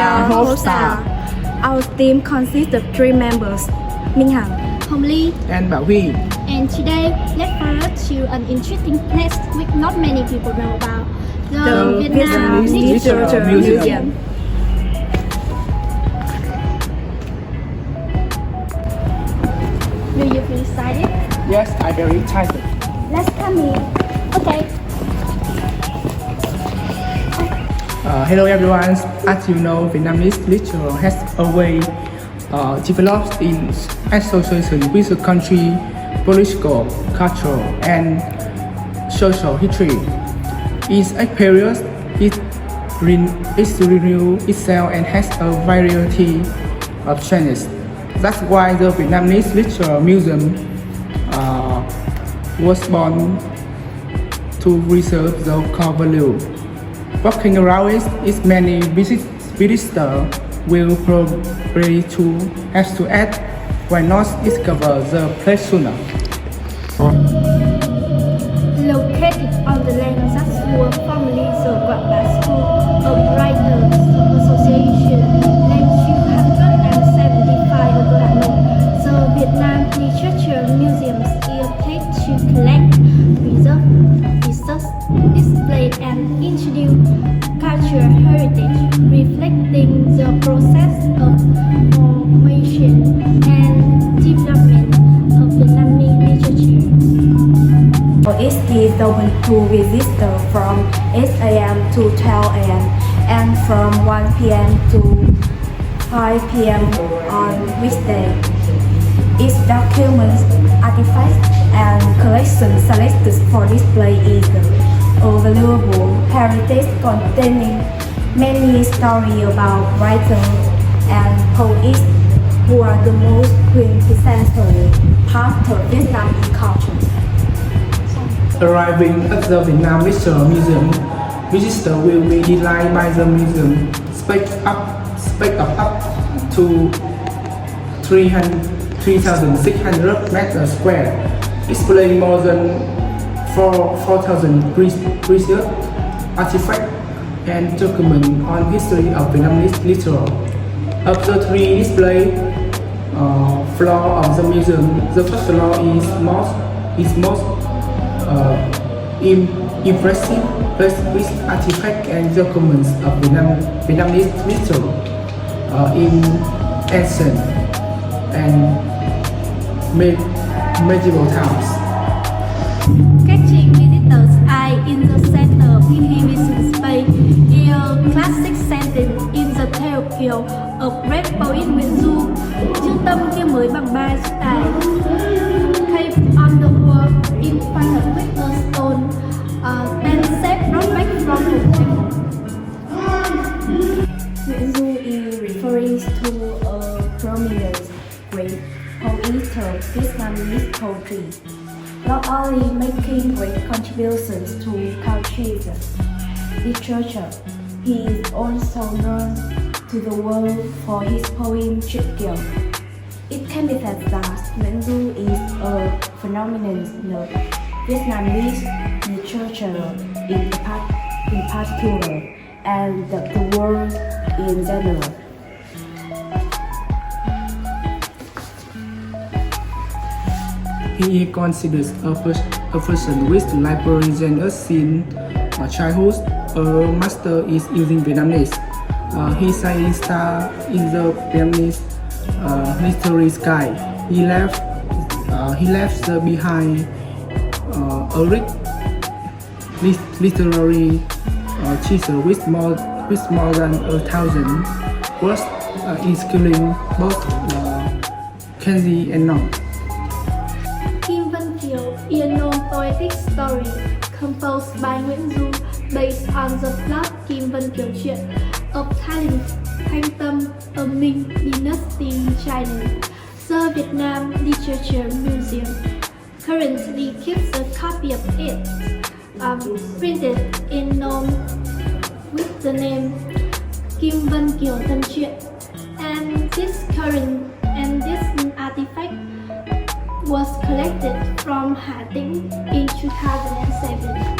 your hosts are. Our team consists of three members: Minh Hằng, Hồng Ly, and Bảo Huy. and today let's follow to an interesting place which not many people know about, the Vietnam Literature Museum. Do you feel excited? Yes, I'm very excited. Let's come in. Okay. Hello everyone. As you know, Vietnamese literature has always developed in association with the country, political, cultural, and social history. In a period, it renewed itself and has a variety of changes. That's why the Vietnamese Literature Museum was born to reserve the core value. Walking around it, many visitors will probably have to add why not discover the place sooner. Located on the land that was formerly the Quảng Bá School of Writers Association, land 275 ở Hà Nội, the Vietnam Literature Museum is a place to collect, preserve, research, display, and introduce cultural heritage, reflecting the process of formation and development of Vietnamese literature. It is open to visitors from 8 a.m. to 12 a.m. and from 1 p.m. to 5 p.m. on weekday. Its documents, artifacts, and collections selected for display is a valuable heritage containing many stories about writers and poets who are the most quintessential part of Vietnamese culture. Arriving at the Vietnam Literature Museum, visitors will be delighted by the museum spaced up to 3,600 meters square, displaying more than 4,000 precious artifacts and documents on history of Vietnamese literature. Of the three display floors of the museum, the first floor is most impressive place with artifacts and documents of Vietnamese literature in ancient and medieval times. Catching visitors' eye in the center of exhibition space is a classic setting in the tale of great poet Nguyễn Du. Trung tâm kia mới bằng 3 chiếc đài. Cave on the wall in front of a stone, then set brought back from the temple. Nguyễn Du is referring to a prominent great poet of Vietnamese poetry, not only making great contributions to culture literature, he is also known to the world for his poem Triptych. It can be said that Nguyễn Du is a phenomenon of Vietnamese literature in particular and the world in general. He is considered a person with library genius since childhood. A master is using Vietnamese. He sang star in the Vietnamese literary sky. He left behind a rich literary treasure with more than 1,000 words, including both Kenzie and non. Kim Vân Kiều is a known poetic story composed by Nguyễn Du based on the plot Kim Vân Kiều truyện of Thanh Tâm, a Ming dynasty in China. The Vietnam Literature Museum currently keeps a copy of it, printed in known with the name Kim Vân Kiều Tân Truyện, and this artifact was collected from Hà Tĩnh in 2007.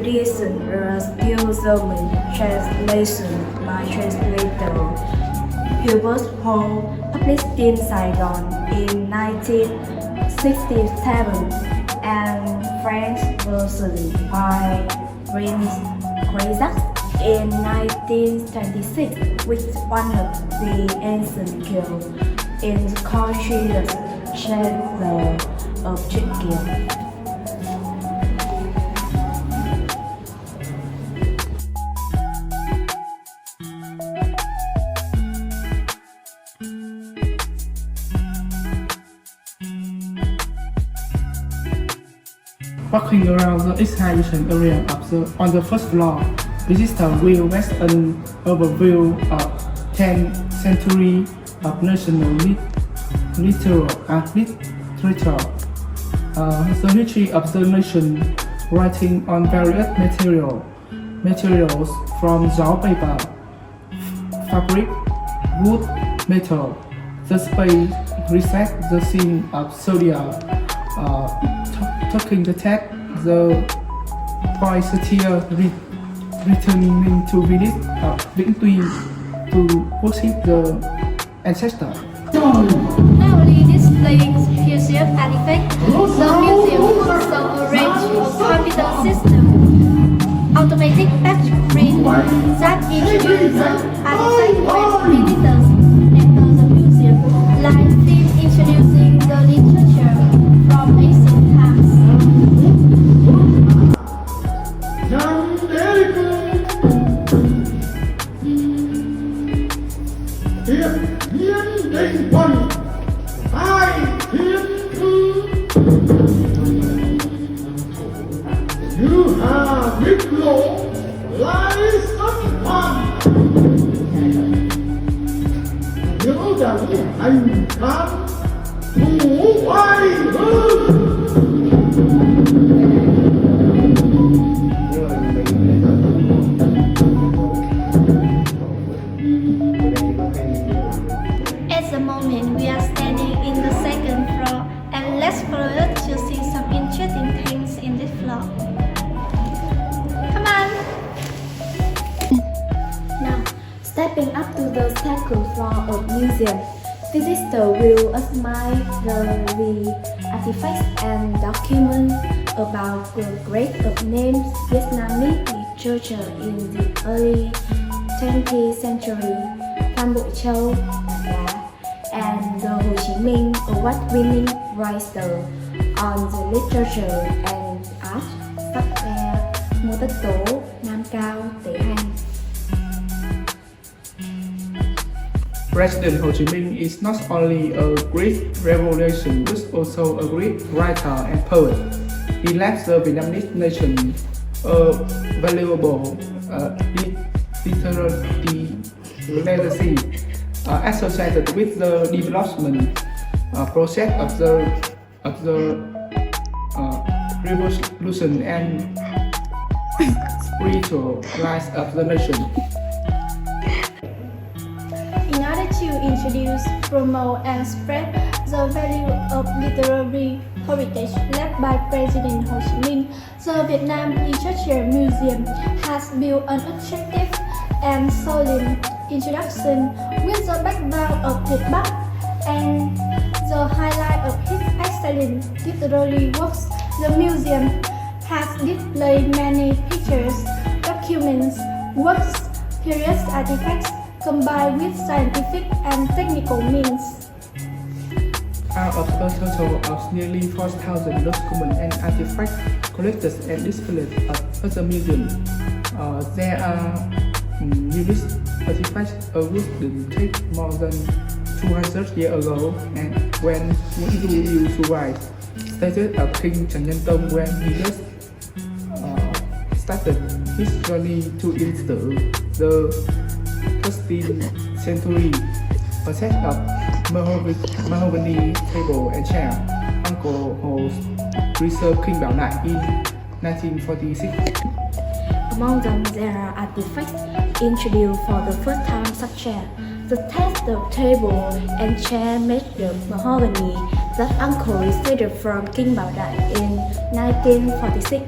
edition are still German translation by translator Hubert Hall, published in Saigon in 1967, and French version by Prince Craizac in 1926, which one of the ancient guilds in the country that shared the object guild. Walking around the exhibition area on the first floor, visitors will get an overview of 10th century of national literature, the history of the nation, writing on various materials from jar paper, fabric, wood, metal. The space reflects the scene of Syria, talking the text, the poetry returning to village of Vĩnh Tuy to worship the ancestors. Not only displaying precious artifacts, the museum also arranged a computer system, automatic batch print that introduces the artifact when visitors enter the museum, like film introducing the literature from ancient times. Đình quần hai thiên thư như hà bích lộ lại sắp hoàn những đẳng hành khám thủ oai hương. At the moment, we are standing in the second floor, and let's follow us to see some interesting things in this floor. Come on! Now, stepping up to the second floor of museum, visitors will admire the artifacts and documents about the great of names Vietnamese literature in the early 20th century, Phan Bội Châu, and the Hồ Chí Minh award-winning writer on the literature and art, Sắc Ve, Ngô Tất Tố, Nam Cao, Tế Hành. President Ho Chi Minh is not only a great revolution but also a great writer and poet. He left the Vietnamese nation a valuable literary legacy associated with the development process of the revolution and spiritual life of the nation. In order to introduce, promote, and spread the value of literary heritage led by President Ho Chi Minh, the Vietnam Literature Museum has built an attractive and solemn introduction with the background of Việt Bắc and the highlight of his excellent literary works. The museum has displayed many pictures, documents, works, period artifacts combined with scientific and technical means. Out of a total of nearly 4,000 documents and artifacts collected and displayed at the museum, there are numerous artifacts which didn't take more than 200 years ago, and when những you survived, stated of King Trần Nhân Tông when he just started his journey to into the 13th century. A set of mahogany table and chair. Uncle Ho's preserved King Bảo Đại in 1946. Among them, there are artifacts introduced for the first time, such as the test of table and chair made of mahogany that Uncle received from King Bảo Đại in 1946.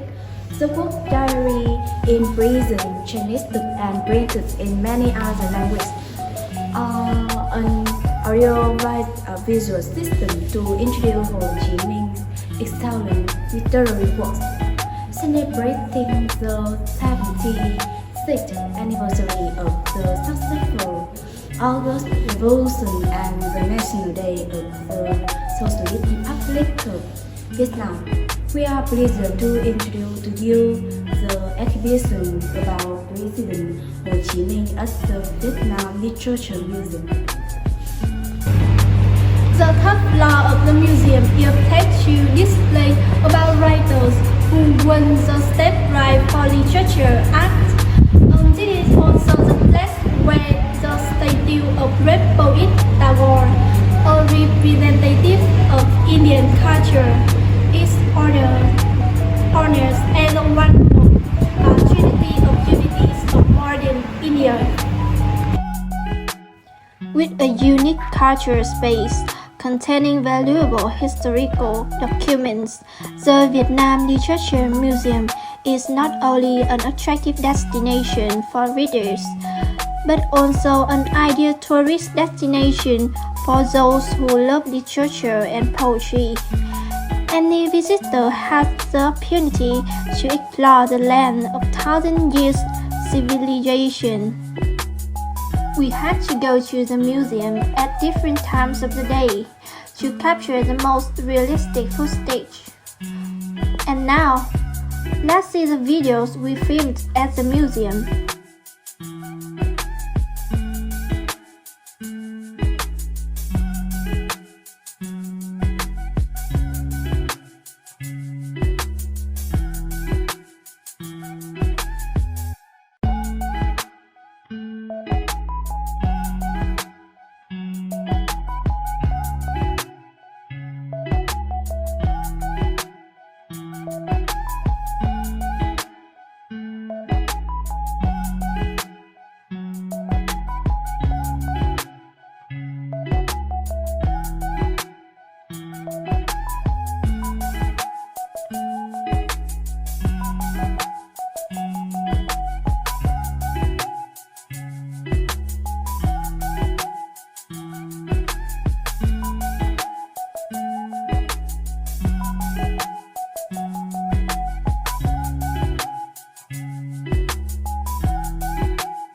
The book Diary in Prison, Chinese and printed in many other languages. An audio visual system to introduce Ho Chi Minh's excellent literary works, celebrating the 76th anniversary of the successful August Revolution and the National Day of the Socialist Republic of Vietnam. We are pleased to introduce to you the exhibition about President Ho Chi Minh at the Vietnam Literature Museum. The third floor of the museum is to display about writers who won the state prize for literature art. This is also the place where the statue of great poet Tagore, a representative of Indian culture, is honored as one of a trinity of unities of modern India. With a unique cultural space containing valuable historical documents, the Vietnam Literature Museum is not only an attractive destination for readers, but also an ideal tourist destination for those who love literature and poetry. Any visitor has the opportunity to explore the land of thousand years civilization. We had to go to the museum at different times of the day to capture the most realistic footage. And now, let's see the videos we filmed at the museum.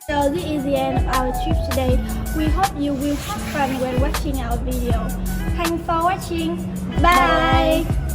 So this is the end of our trip today. We hope you will have fun when watching our video. Thanks for watching. Bye.